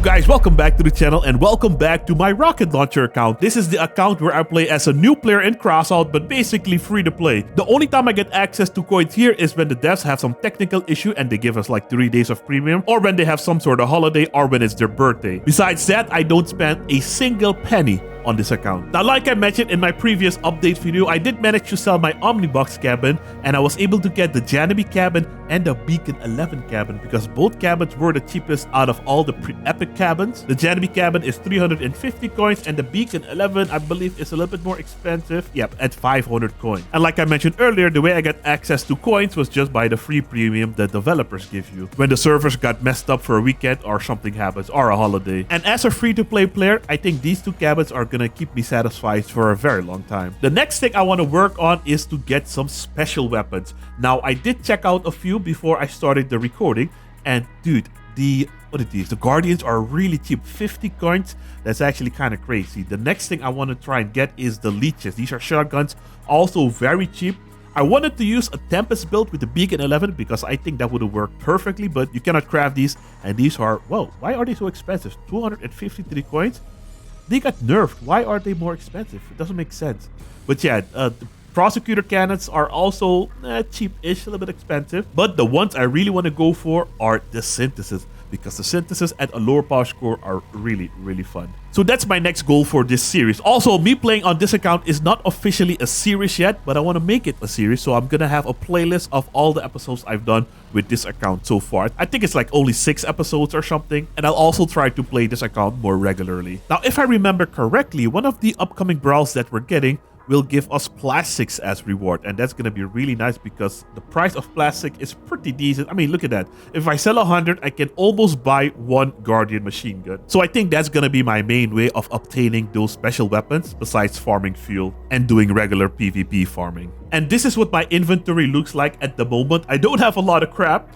guys, welcome back to the channel and welcome back to my rocket launcher account. This is the account where I play as a new player in Crossout, but basically free to play. The only time I get access to coins here is when the devs have some technical issue and they give us like 3 days of premium, or when they have some sort of holiday, or when it's their birthday. Besides that, I don't spend a single penny on this account. Now, like I mentioned in my previous update video, I did manage to sell my Omnibox cabin and I was able to get the Janemy cabin and the Beacon 11 cabin because both cabins were the cheapest out of all the pre-epic cabins. The Janemy cabin is 350 coins and the Beacon 11 I believe is a little bit more expensive, yep, at 500 coins. And like I mentioned earlier, the way I got access to coins was just by the free premium that developers give you when the servers got messed up for a weekend or something happens or a holiday. And as a free-to-play player, I think these two cabins are gonna keep me satisfied for a very long time. The next thing I want to work on is to get some special weapons. Now, I did check out a few before I started the recording, and dude, the Guardians are really cheap. 50 coins, that's actually kind of crazy. The next thing I want to try and get is the leeches. These are shotguns, also very cheap. I wanted to use a Tempest build with the Beacon 11 because I think that would have worked perfectly, but you cannot craft these, and these are, whoa, why are they so expensive? 253 coins? They got nerfed. Why are they more expensive? It doesn't make sense. But yeah, the prosecutor cannons are also cheap-ish, a little bit expensive. But the ones I really want to go for are the synthesis, because the synthesis at a lower power score are really, really fun. So that's my next goal for this series. Also, me playing on this account is not officially a series yet, but I want to make it a series. So I'm going to have a playlist of all the episodes I've done with this account so far. I think it's like only 6 episodes or something. And I'll also try to play this account more regularly. Now, if I remember correctly, one of the upcoming brawls that we're getting will give us plastics as reward, and that's gonna be really nice because the price of plastic is pretty decent. I mean, look at that. If I sell 100, I can almost buy 1 Guardian machine gun. So I think that's gonna be my main way of obtaining those special weapons besides farming fuel and doing regular PvP farming. And this is what my inventory looks like at the moment. I don't have a lot of crap,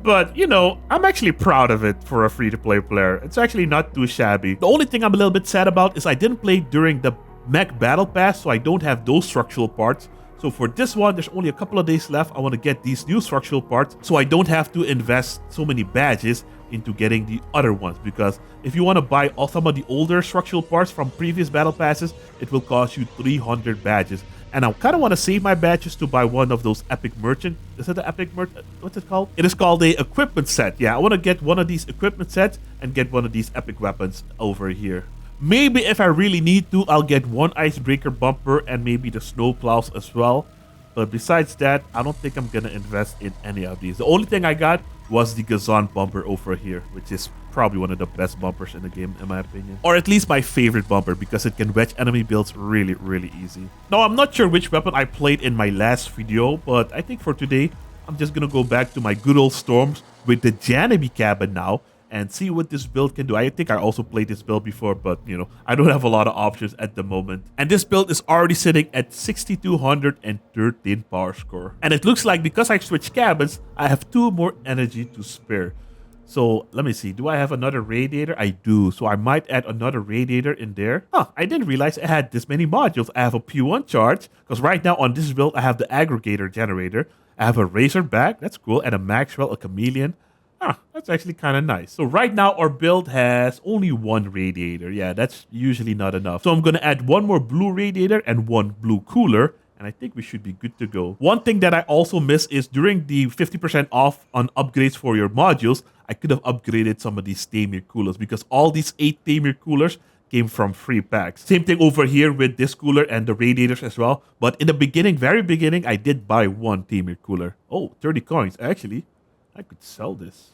but, you know, I'm actually proud of it for a free-to-play player. It's actually not too shabby. The only thing I'm a little bit sad about is I didn't play during the Mech Battle Pass, so I don't have those structural parts. So for this one, there's only a couple of days left. I want to get these new structural parts so I don't have to invest so many badges into getting the other ones, because if you want to buy some of the older structural parts from previous battle passes, it will cost you 300 badges. And I kind of want to save my badges to buy one of those epic merchant. Is it the epic merchant? What's it called? It is called a equipment set. Yeah, I want to get one of these equipment sets and get one of these epic weapons over here. Maybe if I really need to, I'll get 1 icebreaker bumper and maybe the snow plows as well. But besides that, I don't think I'm gonna invest in any of these. The only thing I got was the Gazan bumper over here, which is probably one of the best bumpers in the game, in my opinion. Or at least my favorite bumper, because it can wedge enemy builds really, really easy. Now, I'm not sure which weapon I played in my last video, but I think for today, I'm just gonna go back to my good old Storms with the Janemy cabin now, and see what this build can do. I think I also played this build before, but you know, I don't have a lot of options at the moment. And this build is already sitting at 6,213 power score. And it looks like because I switched cabins, I have 2 more energy to spare. So let me see, do I have another radiator? I do, so I might add another radiator in there. Huh, I didn't realize I had this many modules. I have a P1 charge, because right now on this build, I have the aggregator generator. I have a Razorback, that's cool, and a Maxwell, a Chameleon. That's actually kind of nice. So right now our build has only 1 radiator. Yeah, that's usually not enough. So I'm going to add 1 more blue radiator and 1 blue cooler. And I think we should be good to go. One thing that I also miss is during the 50% off on upgrades for your modules, I could have upgraded some of these Tamir coolers because all these 8 Tamir coolers came from free packs. Same thing over here with this cooler and the radiators as well. But in the beginning, very beginning, I did buy 1 Tamir cooler. Oh, 30 coins. Actually, I could sell this.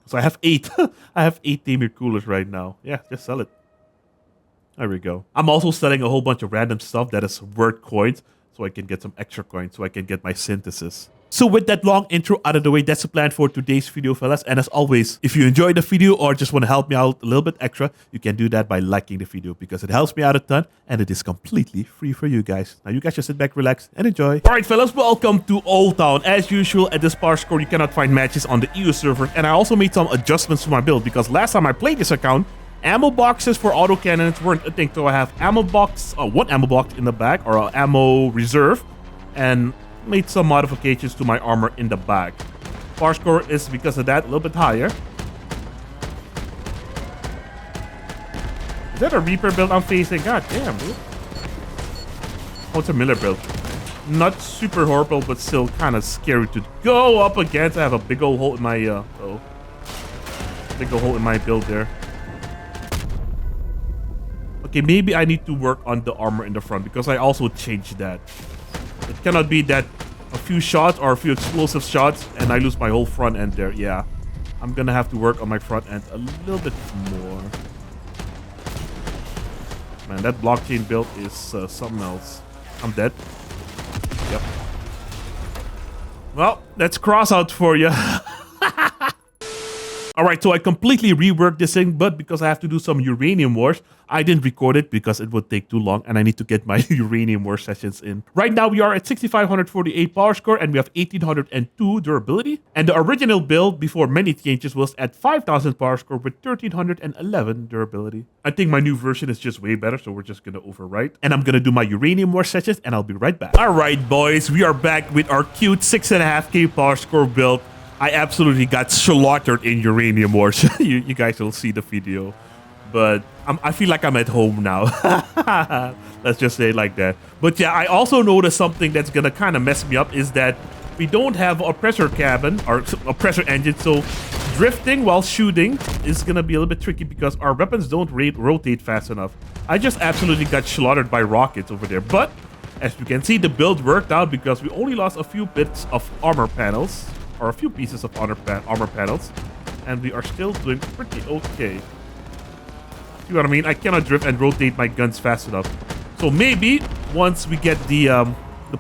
So I have 8. I have 8 Tamir coolers right now. Yeah, just sell it. There we go. I'm also selling a whole bunch of random stuff that is worth coins, so I can get some extra coins, so I can get my synthesis. So with that long intro out of the way, that's the plan for today's video, fellas. And as always, if you enjoyed the video or just want to help me out a little bit extra, you can do that by liking the video because it helps me out a ton and it is completely free for you guys. Now you guys just sit back, relax, and enjoy. Alright, fellas, welcome to Old Town. As usual, at this power score, you cannot find matches on the EU server. And I also made some adjustments to my build because last time I played this account, ammo boxes for autocannons weren't a thing. So I have ammo box, 1 ammo box in the back, or an ammo reserve, and made some modifications to my armor in the back. Power score is because of that a little bit higher. Is that a Reaper build I'm facing? God damn, dude. Oh, it's a Miller build. Not super horrible, but still kind of scary to go up against. I have a big old hole in my big old hole in my build there. Okay, maybe I need to work on the armor in the front because I also changed that. It cannot be that a few shots or a few explosive shots and I lose my whole front end there. Yeah, I'm gonna have to work on my front end a little bit more. Man, that blockchain build is something else. I'm dead. Yep. Well, that's Crossout for you. Alright, so I completely reworked this thing, but because I have to do some Uranium Wars, I didn't record it because it would take too long and I need to get my Uranium War sessions in. Right now we are at 6,548 power score and we have 1,802 durability. And the original build before many changes was at 5,000 power score with 1,311 durability. I think my new version is just way better, so we're just gonna overwrite. And I'm gonna do my Uranium War sessions and I'll be right back. Alright boys, we are back with our cute 6.5k power score build. I absolutely got slaughtered in Uranium Wars. you guys will see the video. But I feel like I'm at home now. Let's just say it like that. But yeah, I also noticed something that's gonna kind of mess me up is that we don't have a pressure cabin or a pressure engine. So drifting while shooting is gonna be a little bit tricky because our weapons don't rotate fast enough. I just absolutely got slaughtered by rockets over there. But as you can see, the build worked out because we only lost a few bits of armor panels. Or a few pieces of armor panels, and we are still doing pretty okay. See what I mean? I cannot drift and rotate my guns fast enough. So maybe once we get the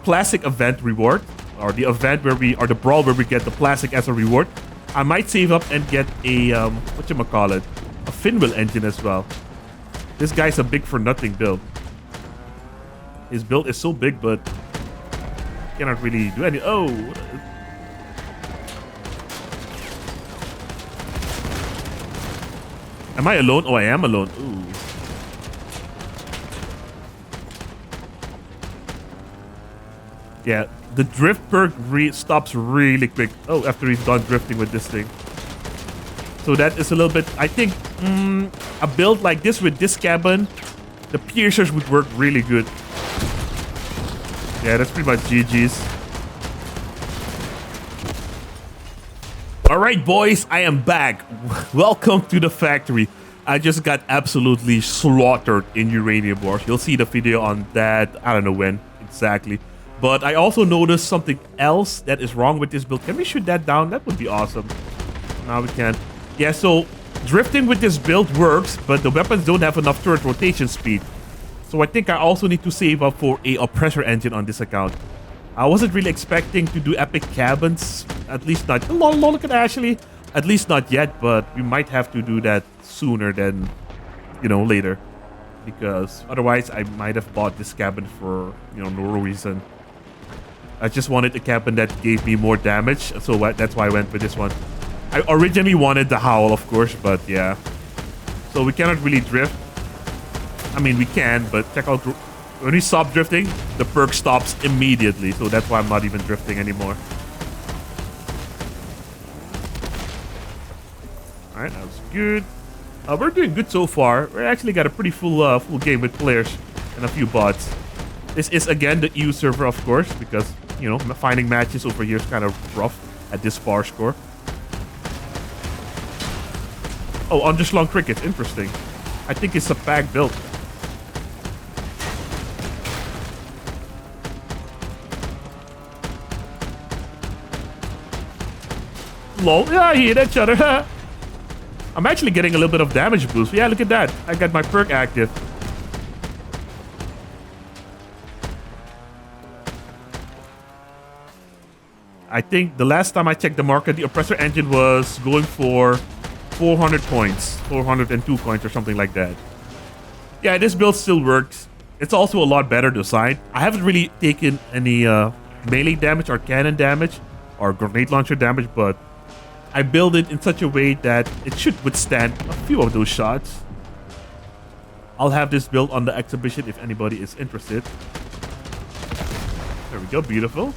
plastic event reward, or the event where or the brawl where we get the plastic as a reward, I might save up and get a whatchamacallit, a Finwheel engine as well. This guy's a big for nothing build. His build is so big, but cannot really do any. Oh. Am I alone? Oh, I am alone. Ooh. Yeah, the drift perk stops really quick. Oh, after he's done drifting with this thing. So that is a little bit... I think a build like this with this cabin, the piercers would work really good. Yeah, that's pretty much GG's. Alright boys, I am back. Welcome to the factory. I just got absolutely slaughtered in Uranium Wars. You'll see the video on that, I don't know when exactly. But I also noticed something else that is wrong with this build. Can we shoot that down? That would be awesome. No, we can't. Yeah, so drifting with this build works, but the weapons don't have enough turret rotation speed. So I think I also need to save up for a pressure engine on this account. I wasn't really expecting to do epic cabins, at least not. Look at Ashley. At least not yet, but we might have to do that sooner than, you know, later. Because otherwise I might have bought this cabin for, you know, no reason. I just wanted a cabin that gave me more damage, so that's why I went with this one. I originally wanted the Howl, of course, but yeah. So we cannot really drift. I mean, we can, but check out... When we stop drifting, the perk stops immediately. So that's why I'm not even drifting anymore. Alright, that was good. We're doing good so far. We actually got a pretty full game with players and a few bots. This is, again, the EU server, of course, because, you know, finding matches over here is kind of rough at this power score. Oh, underslung cricket. Interesting. I think it's a pack build. Lol. Yeah, he hit each other. I'm actually getting a little bit of damage boost. Yeah, look at that. I got my perk active. I think the last time I checked the market, the oppressor engine was going for 400 coins. 402 coins or something like that. Yeah, this build still works. It's also a lot better designed. I haven't really taken any melee damage or cannon damage or grenade launcher damage, but I build it in such a way that it should withstand a few of those shots. I'll have this build on the exhibition if anybody is interested. There we go, beautiful.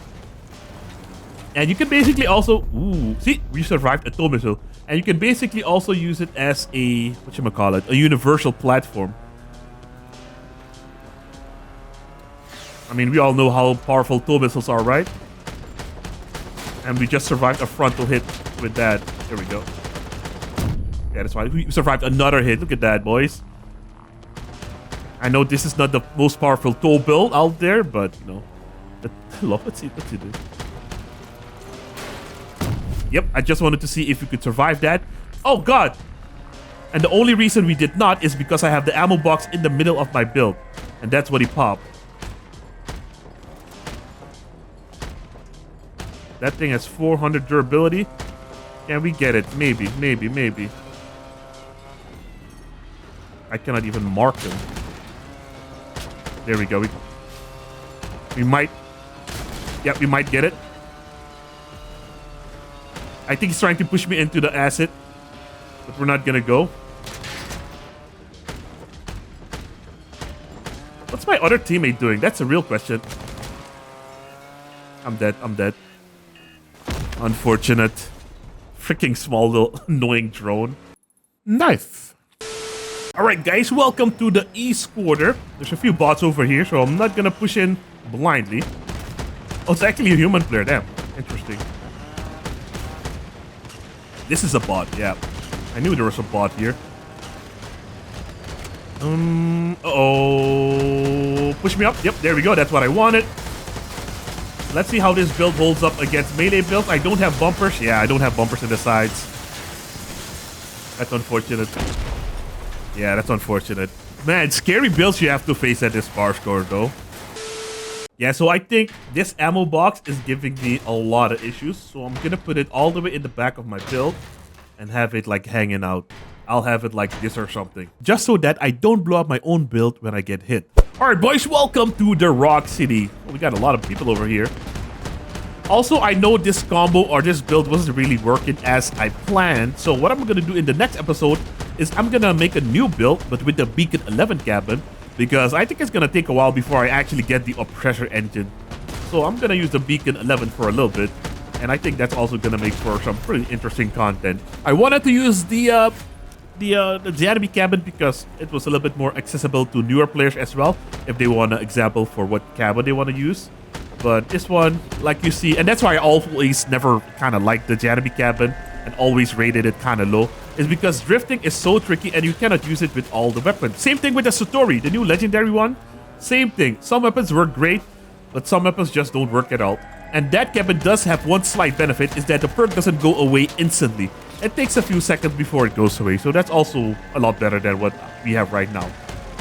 And you can basically also... Ooh, see, we survived a tow missile. And you can basically also use it as a... whatchamacallit? A universal platform. I mean, we all know how powerful tow missiles are, right? And we just survived a frontal hit with that. There we go. Yeah, that's right. We survived another hit. Look at that, boys. I know this is not the most powerful tow build out there, but you know. Let's see this. Yep, I just wanted to see if we could survive that. Oh god! And the only reason we did not is because I have the ammo box in the middle of my build. And that's what he popped. That thing has 400 durability. Can we get it? Maybe. I cannot even mark them. There we go. We might... Yep, we might get it. I think he's trying to push me into the acid. But we're not gonna go. What's my other teammate doing? That's a real question. I'm dead. Unfortunate. Freaking small little annoying drone. Nice. Alright guys, welcome to the East Quarter. There's a few bots over here, so I'm not gonna push in blindly. Oh, it's actually a human player. Damn. Interesting. This is a bot, yeah. I knew there was a bot here. Uh-oh. Push me up. Yep, there we go. That's what I wanted. Let's see how this build holds up against melee builds. I don't have bumpers. Yeah, I don't have bumpers in the sides. That's unfortunate. Yeah, that's unfortunate. Man, scary builds you have to face at this bar score, though. Yeah, so I think this ammo box is giving me a lot of issues. So I'm going to put it all the way in the back of my build and have it like hanging out. I'll have it like this or something. Just so that I don't blow up my own build when I get hit. Alright boys, welcome to the Rock City. Well, we got a lot of people over here. Also, I know this combo or this build wasn't really working as I planned. So what I'm going to do in the next episode is I'm going to make a new build, but with the Beacon 11 cabin. Because I think it's going to take a while before I actually get the Oppressor engine. So I'm going to use the Beacon 11 for a little bit. And I think that's also going to make for some pretty interesting content. I wanted to use the Janemy cabin because it was a little bit more accessible to newer players as well. If they want an example for what cabin they want to use. But this one, like you see, and that's why I always never kind of liked the Janemy cabin and always rated it kind of low, is because drifting is so tricky and you cannot use it with all the weapons. Same thing with the Satori, the new legendary one. Same thing. Some weapons work great, but some weapons just don't work at all. And that cabin does have one slight benefit, is that the perk doesn't go away instantly. It takes a few seconds before it goes away, so that's also a lot better than what we have right now.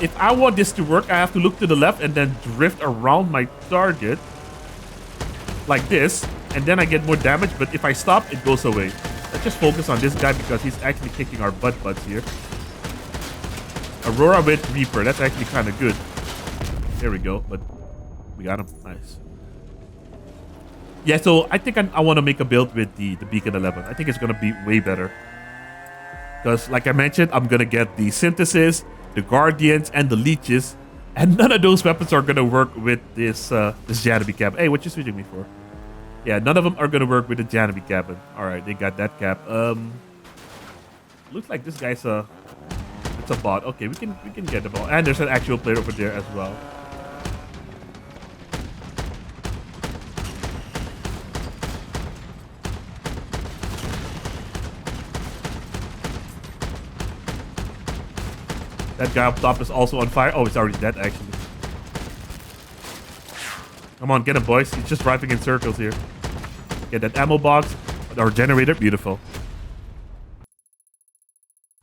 If I want this to work, I have to look to the left and then drift around my target like this, and then I get more damage, but if I stop, it goes away. Let's just focus on this guy because he's actually kicking our butts here. Aurora with Reaper, that's actually kind of good. There we go, but we got him. Nice. Yeah, so I think I want to make a build with the Beacon 11. I think it's going to be way better. Because like I mentioned, I'm going to get the Synthesis, the Guardians, and the Leeches. And none of those weapons are going to work with this Janemy cabin. Hey, what you switching me for? Yeah, none of them are going to work with the Janemy cabin. Alright, they got that cap. Looks like this guy's it's a bot. Okay, we can get the bot. And there's an actual player over there as well. That guy up top is also on fire. Oh, he's already dead, actually. Come on, get him, boys. He's just driving in circles here. Get that ammo box. Our generator. Beautiful.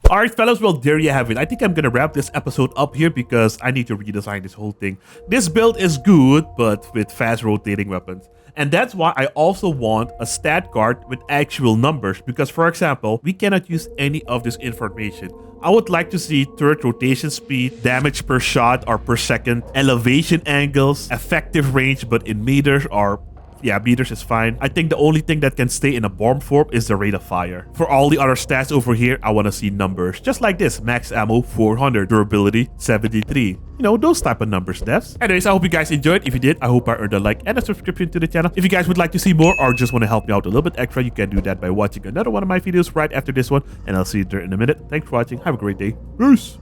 Alright, fellas. Well, there you have it. I think I'm going to wrap this episode up here because I need to redesign this whole thing. This build is good, but with fast rotating weapons. And that's why I also want a stat card with actual numbers. Because, for example, we cannot use any of this information. I would like to see turret rotation speed, damage per shot or per second, elevation angles, effective range, but in meters or... yeah, meters is fine. I think the only thing that can stay in a bomb form is the rate of fire. For all the other stats over here, I want to see numbers. Just like this. Max ammo, 400. Durability, 73. You know, those type of numbers, devs. Anyways, I hope you guys enjoyed. If you did, I hope I earned a like and a subscription to the channel. If you guys would like to see more or just want to help me out a little bit extra, you can do that by watching another one of my videos right after this one. And I'll see you there in a minute. Thanks for watching. Have a great day. Peace.